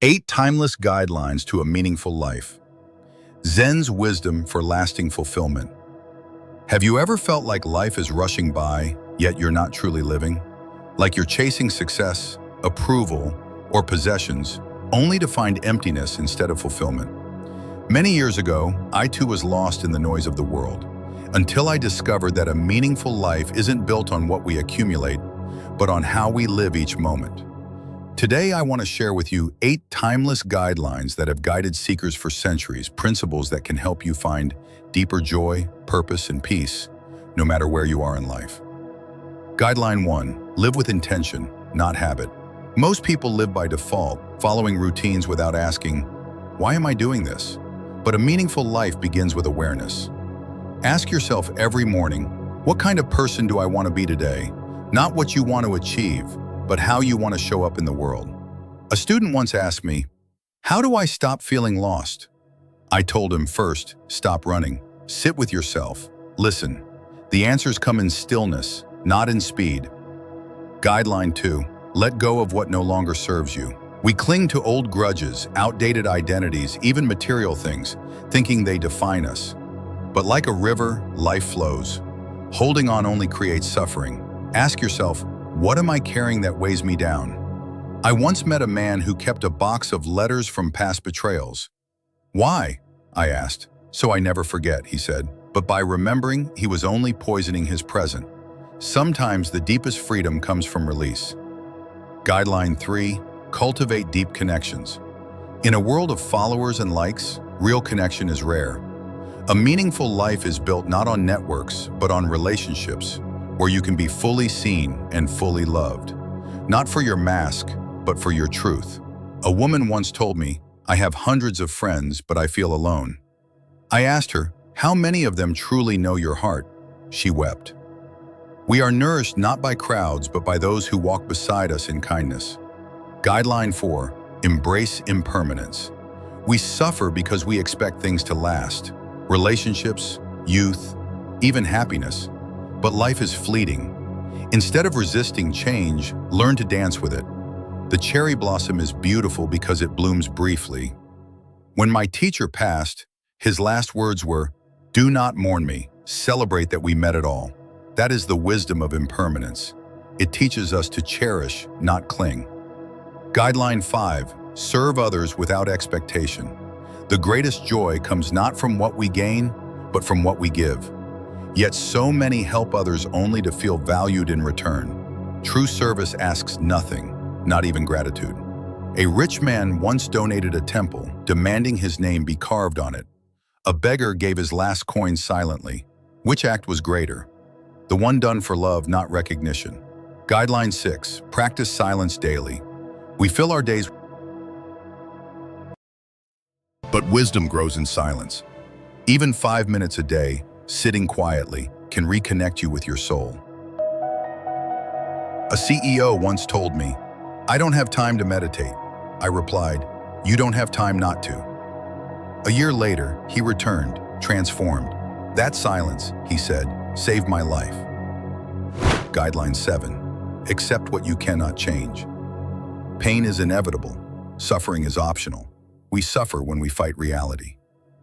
8 Timeless Guidelines to a Meaningful Life. Zen's Wisdom for Lasting Fulfillment. Have you ever felt like life is rushing by, yet you're not truly living? Like you're chasing success, approval, or possessions, only to find emptiness instead of fulfillment? Many years ago, I too was lost in the noise of the world, until I discovered that a meaningful life isn't built on what we accumulate, but on how we live each moment. Today, I want to share with you 8 timeless guidelines that have guided seekers for centuries, principles that can help you find deeper joy, purpose, and peace, no matter where you are in life. Guideline 1. Live with intention, not habit. Most people live by default, following routines without asking, why am I doing this? But a meaningful life begins with awareness. Ask yourself every morning, what kind of person do I want to be today? Not what you want to achieve, but how you want to show up in the world. A student once asked me, how do I stop feeling lost? I told him, first, stop running. Sit with yourself. Listen. The answers come in stillness, not in speed. Guideline 2. Let go of what no longer serves you. We cling to old grudges, outdated identities, even material things, thinking they define us. But like a river, life flows. Holding on only creates suffering. Ask yourself, what am I carrying that weighs me down? I once met a man who kept a box of letters from past betrayals. Why? I asked. So I never forget, he said. But by remembering, he was only poisoning his present. Sometimes the deepest freedom comes from release. Guideline 3. Cultivate deep connections. In a world of followers and likes, real connection is rare. A meaningful life is built not on networks, but on relationships, where you can be fully seen and fully loved. Not for your mask, but for your truth. A woman once told me, I have hundreds of friends, but I feel alone. I asked her, how many of them truly know your heart? She wept. We are nourished not by crowds, but by those who walk beside us in kindness. Guideline 4. Embrace impermanence. We suffer because we expect things to last. Relationships, youth, even happiness. But life is fleeting. Instead of resisting change, learn to dance with it. The cherry blossom is beautiful because it blooms briefly. When my teacher passed, his last words were, do not mourn me, celebrate that we met it all. That is the wisdom of impermanence. It teaches us to cherish, not cling. Guideline 5. Serve others without expectation. The greatest joy comes not from what we gain, but from what we give. Yet so many help others only to feel valued in return. True service asks nothing, not even gratitude. A rich man once donated a temple, demanding his name be carved on it. A beggar gave his last coin silently. Which act was greater? The one done for love, not recognition. Guideline 6. Practice silence daily. We fill our days, but wisdom grows in silence. Even 5 minutes a day, sitting quietly, can reconnect you with your soul. A CEO once told me, I don't have time to meditate. I replied, you don't have time not to. A year later, he returned, transformed. That silence, he said, saved my life. Guideline 7. Accept what you cannot change. Pain is inevitable. Suffering is optional. We suffer when we fight reality.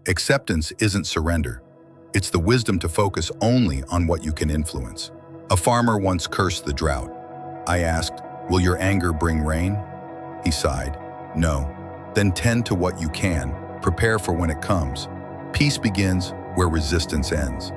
Acceptance isn't surrender. It's the wisdom to focus only on what you can influence. A farmer once cursed the drought. I asked, will your anger bring rain? He sighed, no. Then tend to what you can. Prepare for when it comes. Peace begins where resistance ends.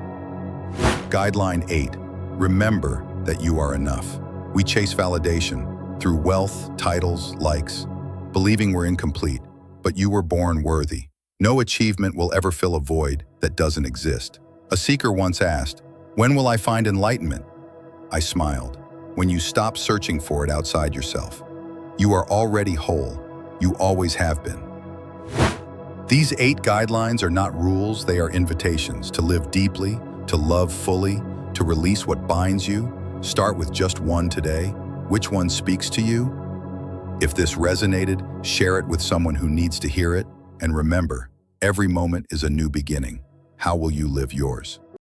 Guideline 8. Remember that you are enough. We chase validation through wealth, titles, likes, believing we're incomplete, but you were born worthy. No achievement will ever fill a void that doesn't exist. A seeker once asked, when will I find enlightenment? I smiled. When you stop searching for it outside yourself. You are already whole. You always have been. These 8 guidelines are not rules, they are invitations to live deeply, to love fully, to release what binds you. Start with just one today. Which one speaks to you? If this resonated, share it with someone who needs to hear it. And remember, every moment is a new beginning. How will you live yours?